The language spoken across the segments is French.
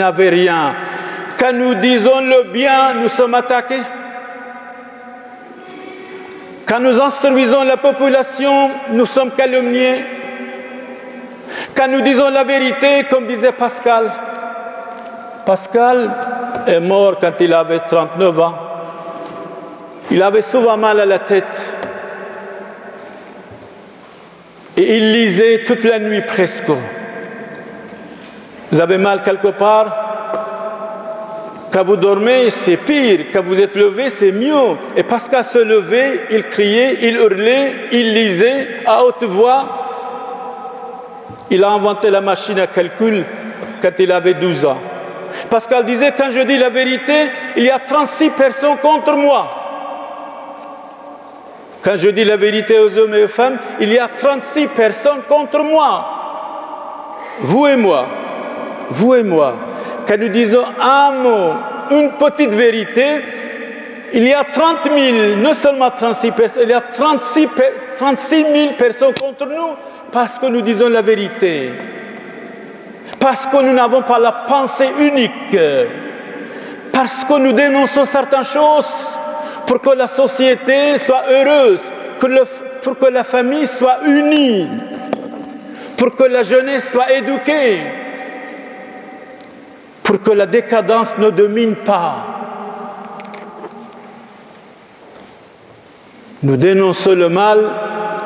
n'avait rien. Quand nous disons le bien, nous sommes attaqués. Quand nous instruisons la population, nous sommes calomniés. Quand nous disons la vérité, comme disait Pascal. Pascal est mort quand il avait 39 ans. Il avait souvent mal à la tête. Et il lisait toute la nuit presque. Vous avez mal quelque part? Quand vous dormez, c'est pire. Quand vous êtes levé, c'est mieux. Et Pascal se levait, il criait, il hurlait, il lisait à haute voix. Il a inventé la machine à calcul quand il avait 12 ans. Pascal disait, quand je dis la vérité, il y a 36 personnes contre moi. Quand je dis la vérité aux hommes et aux femmes, il y a 36 personnes contre moi. Vous et moi. Vous et moi. Quand nous disons un mot, une petite vérité, il y a 30 000, non seulement 36 personnes, il y a 36 000 personnes contre nous parce que nous disons la vérité. Parce que nous n'avons pas la pensée unique. Parce que nous dénonçons certaines choses pour que la société soit heureuse, pour que la famille soit unie, pour que la jeunesse soit éduquée, pour que la décadence ne domine pas. Nous dénonçons le mal,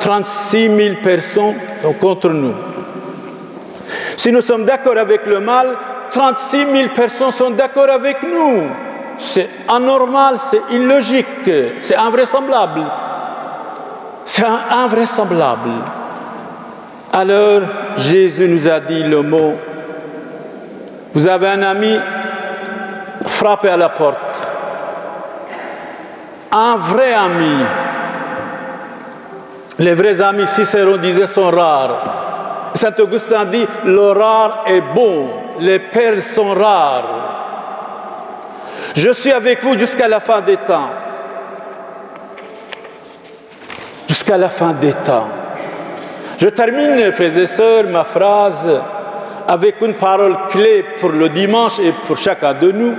36 000 personnes sont contre nous. Si nous sommes d'accord avec le mal, 36 000 personnes sont d'accord avec nous. C'est anormal, c'est illogique, c'est invraisemblable. C'est invraisemblable. Alors, Jésus nous a dit le mot. Vous avez un ami, frappez à la porte. Un vrai ami. Les vrais amis, Cicéron disait, sont rares. Saint Augustin dit, le rare est bon, les perles sont rares. Je suis avec vous jusqu'à la fin des temps. Jusqu'à la fin des temps. Je termine, frères et sœurs, ma phrase avec une parole clé pour le dimanche et pour chacun de nous,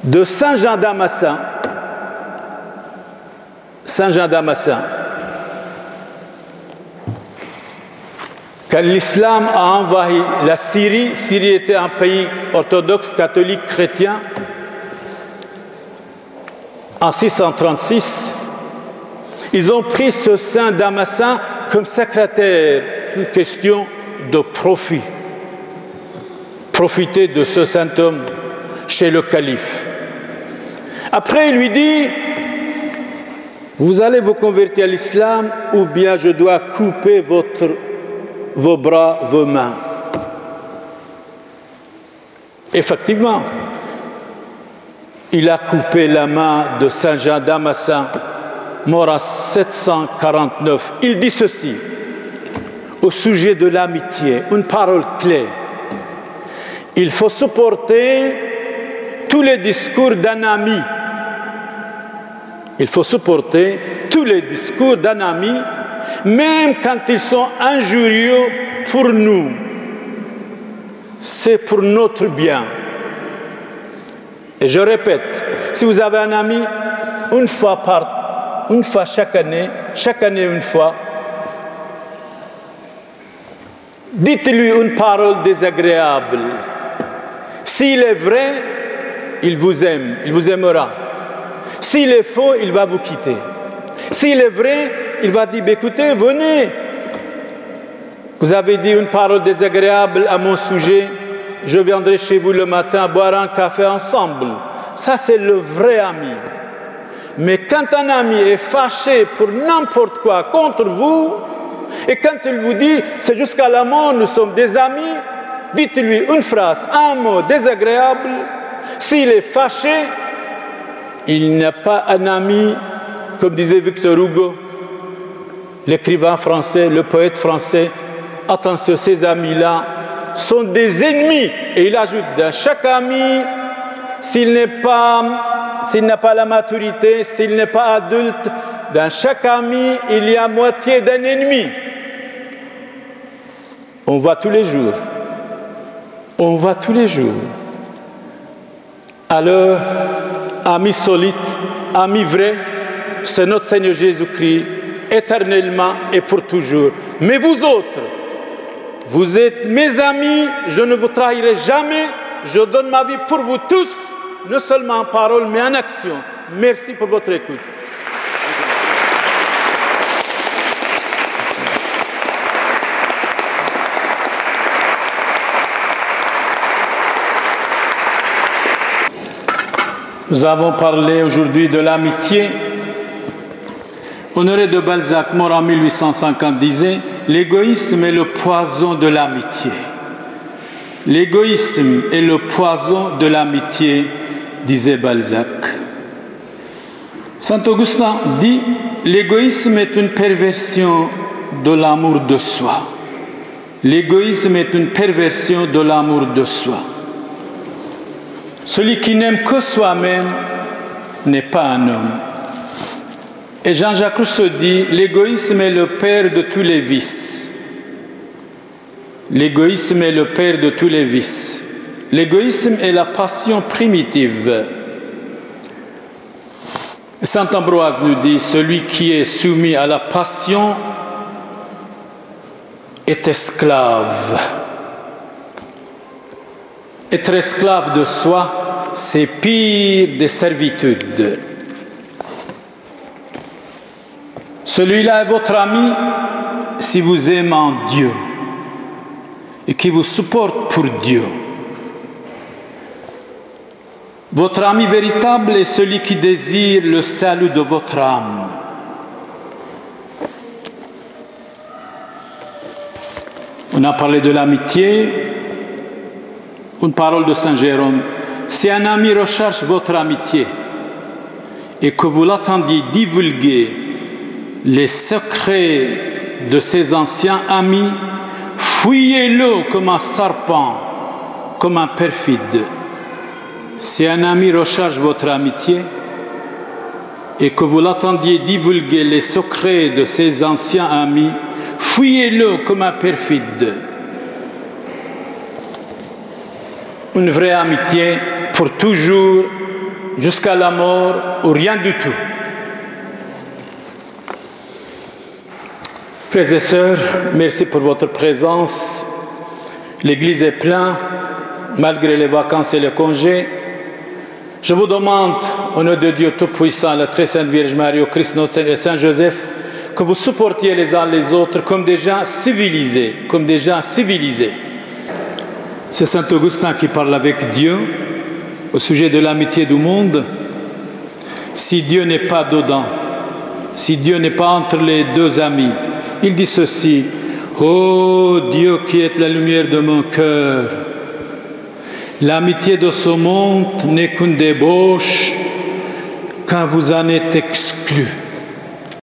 de Saint Jean Damascène. Saint Jean Damascène. Quand l'islam a envahi la Syrie, Syrie était un pays orthodoxe, catholique, chrétien, en 636, ils ont pris ce saint Damascène comme secrétaire, une question de profit. Profiter de ce saint homme chez le calife. Après, il lui dit, vous allez vous convertir à l'islam ou bien je dois couper vos bras, vos mains. Effectivement, il a coupé la main de Saint Jean Damascène, mort en 749. Il dit ceci, au sujet de l'amitié, une parole clé. Il faut supporter tous les discours d'un ami. Il faut supporter tous les discours d'un ami, même quand ils sont injurieux pour nous. C'est pour notre bien. Et je répète, si vous avez un ami, une fois chaque année une fois, dites-lui une parole désagréable. S'il est vrai, il vous aime, il vous aimera. S'il est faux, il va vous quitter. S'il est vrai, il va dire, écoutez, venez. Vous avez dit une parole désagréable à mon sujet, je viendrai chez vous le matin boire un café ensemble. Ça, c'est le vrai ami. Mais quand un ami est fâché pour n'importe quoi contre vous, et quand il vous dit, c'est jusqu'à la mort, nous sommes des amis, dites-lui une phrase, un mot désagréable. S'il est fâché, il n'est pas un ami, comme disait Victor Hugo, l'écrivain français, le poète français. Attention, ces amis-là sont des ennemis. Et il ajoute, dans chaque ami, s'il n'a pas la maturité, s'il n'est pas adulte, dans chaque ami, il y a moitié d'un ennemi. On voit tous les jours. On va tous les jours. Alors, amis solides, amis vrais, c'est notre Seigneur Jésus-Christ, éternellement et pour toujours. Mais vous autres, vous êtes mes amis, je ne vous trahirai jamais, je donne ma vie pour vous tous, non seulement en parole, mais en action. Merci pour votre écoute. Nous avons parlé aujourd'hui de l'amitié. Honoré de Balzac, mort en 1850, disait « L'égoïsme est le poison de l'amitié. » L'égoïsme est le poison de l'amitié, disait Balzac. Saint Augustin dit « L'égoïsme est une perversion de l'amour de soi. » L'égoïsme est une perversion de l'amour de soi. Celui qui n'aime que soi-même n'est pas un homme. Et Jean-Jacques Rousseau dit « L'égoïsme est le père de tous les vices. » L'égoïsme est le père de tous les vices. L'égoïsme est la passion primitive. Saint Ambroise nous dit « Celui qui est soumis à la passion est esclave. » Être esclave de soi, c'est pire des servitudes. Celui-là est votre ami si vous aimez en Dieu et qui vous supporte pour Dieu. Votre ami véritable est celui qui désire le salut de votre âme. On a parlé de l'amitié. Une parole de Saint Jérôme. Si un ami recherche votre amitié et que vous l'attendiez divulguer les secrets de ses anciens amis, fuyez-le comme un serpent, comme un perfide. Si un ami recherche votre amitié et que vous l'attendiez divulguer les secrets de ses anciens amis, fuyez-le comme un perfide. Une vraie amitié pour toujours, jusqu'à la mort ou rien du tout. Frères et sœurs, merci pour votre présence. L'église est pleine, malgré les vacances et les congés. Je vous demande, au nom de Dieu Tout-Puissant, la très sainte Vierge Marie, au Christ notre Seigneur et Saint Joseph, que vous supportiez les uns les autres comme des gens civilisés, comme des gens civilisés. C'est Saint Augustin qui parle avec Dieu au sujet de l'amitié du monde. Si Dieu n'est pas dedans, si Dieu n'est pas entre les deux amis, il dit ceci: ô Dieu qui êtes la lumière de mon cœur, l'amitié de ce monde n'est qu'une débauche quand vous en êtes exclus.